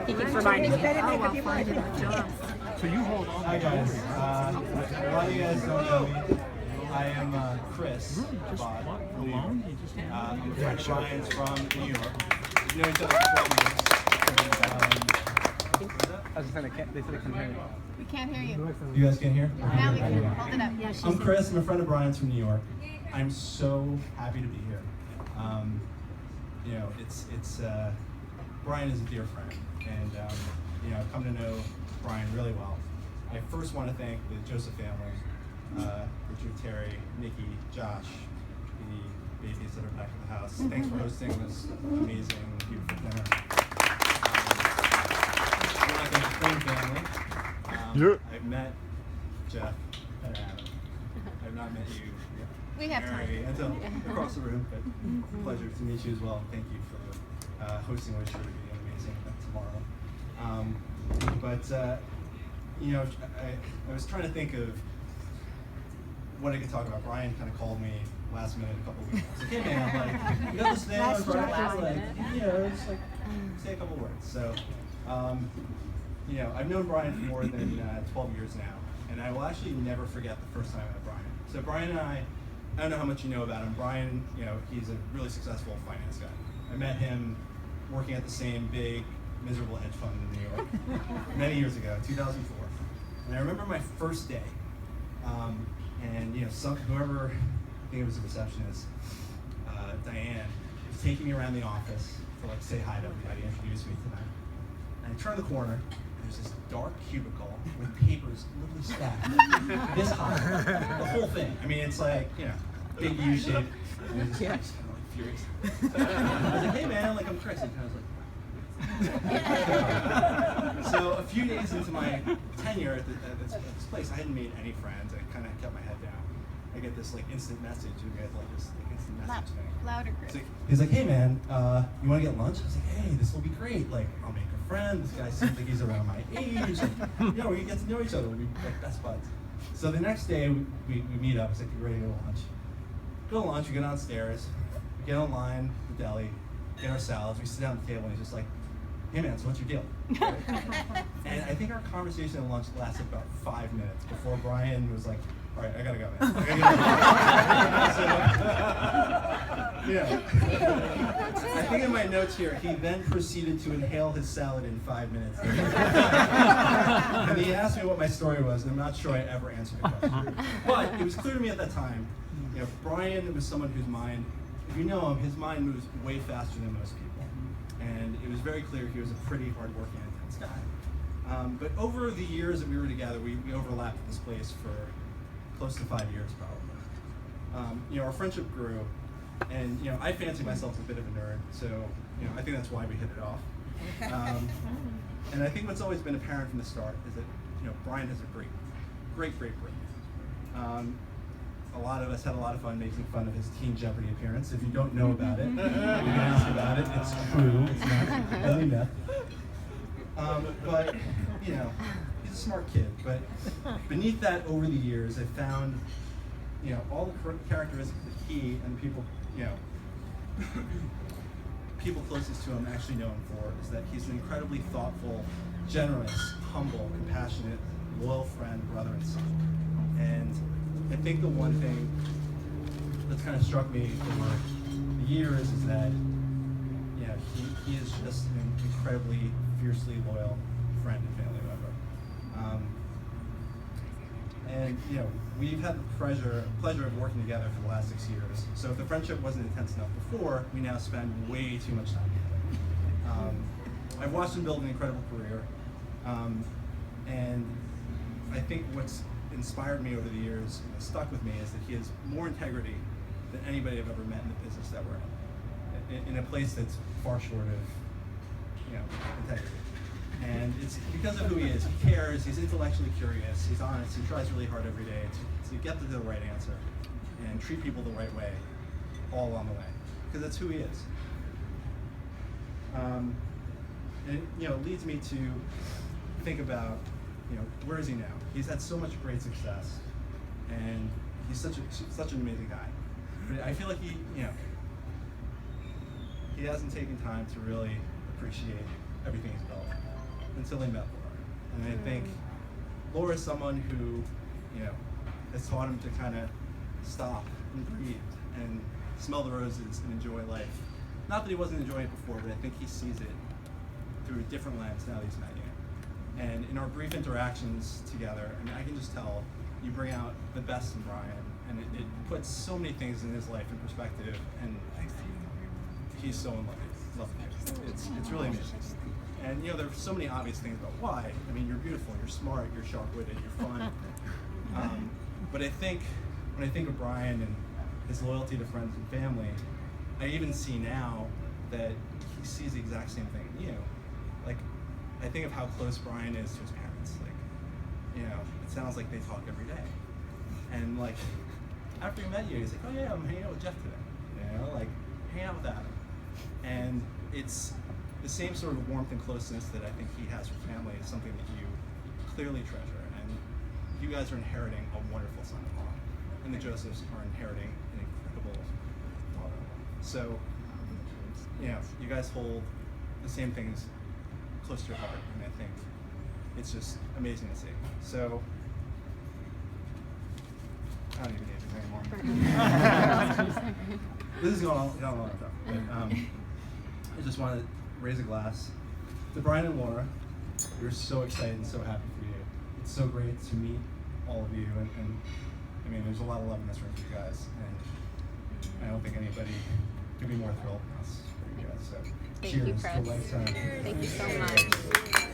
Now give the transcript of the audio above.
He keeps reminding me. So you hold on. Hi guys. A lot of you guys don't know me. I am Chris Bott from New York. I'm a friend of Brian's from New York. We've known each other for 12 years. I was just saying, they said they couldn't hear you. We can't hear you. You guys can hear? Now we can. Hold it up. Yeah, I'm Chris. I'm a friend of Brian's from New York. I'm so happy to be here. You know, Brian is a dear friend, and you know, I've come to know Brian really well. I first want to thank the Joseph family, Richard, Terry, Nikki, Josh, the babysitter back at the house. Thanks for hosting this amazing, beautiful dinner. I want to thank the Quinn family. I've met Jeff and Adam. I've not met you. We have Mary, time. and across the room, but pleasure to meet you as well. Thank you for hosting what should be an amazing event tomorrow. You know, I was trying to think of what I could talk about. Brian kind of called me last minute a couple of weeks ago. He's like, hey man, like, you got this thing on Friday, like, you know, just like say a couple words. So, you know, I've known Brian for more than 12 years now, and I will actually never forget the first time I met Brian. So Brian and I don't know how much you know about him. Brian, you know, he's a really successful finance guy. I met him working at the same big, miserable hedge fund in New York many years ago, 2004. And I remember my first day, and you know, whoever, I think it was the receptionist, Diane, was taking me around the office to like say hi to everybody, introduce me to them. And I turned the corner, there's this dark cubicle with papers literally stacked this high, the whole thing. I mean, it's like, you know, big U shape. And I was just kind of like furious. I was like, hey man, like I'm Chris. And I was like, so a few days into my tenure at this place, I hadn't made any friends. I kind of kept my head down. I get this like instant message. You guys like this like instant message thing. Louder, Chris. He's like, hey man, you want to get lunch? I was like, hey, this will be great. Like, I'll make a friend. This guy seems like he's around my age. Like, you know, we get to know each other. We'll be like best buds. So the next day we meet up. It's like, you're ready to go to lunch. Go to lunch. We go downstairs. We get online, the deli, get our salads. We sit down at the table, and he's just like, hey man, so what's your deal? Right? And I think our conversation at lunch lasted about 5 minutes before Brian was like, all right, I gotta go, man. So, yeah. I think in my notes here, he then proceeded to inhale his salad in 5 minutes. And he asked me what my story was, and I'm not sure I ever answered the question. But it was clear to me at that time, you know, Brian was someone whose mind, if you know him, his mind moves way faster than most people. And it was very clear he was a pretty hardworking, intense guy. But over the years that we were together, we overlapped at this place for close to 5 years, probably. You know, our friendship grew, and you know, I fancy myself as a bit of a nerd, so you know, I think that's why we hit it off. And I think what's always been apparent from the start is that you know, Brian has a great brain. A lot of us had a lot of fun making fun of his Teen Jeopardy appearance. If you don't know about it, you can ask about it. It's true. It's not really myth. But you know, he's a smart kid. But beneath that, over the years, I've found, you know, all the characteristics that he and people, you know, people closest to him actually know him for is that he's an incredibly thoughtful, generous, humble, compassionate, loyal friend, brother, and son. And I think the one thing that's kind of struck me over the years is that, you know, he is just an incredibly fiercely loyal friend and family member. And you know, we've had the pleasure of working together for the last 6 years. So if the friendship wasn't intense enough before, we now spend way too much time together. I've watched him build an incredible career, and I think what's inspired me over the years, stuck with me, is that he has more integrity than anybody I've ever met in the business that we're in a place that's far short of, you know, integrity. And it's because of who he is. He cares, he's intellectually curious, he's honest, he tries really hard every day to get to the right answer and treat people the right way all along the way, because that's who he is. And it, you know, leads me to think about, you know, where is he now? He's had so much great success, and he's such an amazing guy. But I feel like he, you know, he hasn't taken time to really appreciate everything he's built. until they met Laura. And I think Laura is someone who, has taught him to kind of stop and breathe and smell the roses and enjoy life. Not that he wasn't enjoying it before, but I think he sees it through a different lens now that he's met you. And in our brief interactions together, I mean, I can just tell you bring out the best in Brian, and it puts so many things in his life in perspective, and he's so in love with you. It's really amazing. And there are so many obvious things about why. I mean, you're beautiful, you're smart, you're sharp-witted, you're fun. But I think when I think of Brian and his loyalty to friends and family, I even see now that he sees the exact same thing in you. Like, I think of how close Brian is to his parents. Like, it sounds like they talk every day. And like, after he met you, he's like, oh yeah, I'm hanging out with Jeff today. Like, hang out with Adam. And it's the same sort of warmth and closeness that I think he has for family is something that you clearly treasure. And you guys are inheriting a wonderful son-in-law. And the Josephs are inheriting an incredible daughter-in-law. So, you guys hold the same things close to your heart, and I think it's just amazing to see. So, I don't even need this anymore. This is going on a long time, but I just want to raise a glass to Brian and Laura. We're so excited and so happy for you. It's so great to meet all of you, and I mean, there's a lot of love in this room for you guys, and I don't think anybody could be more thrilled than us for you guys. So, Thank cheers you, Chris. to a lifetime. Thank you so much.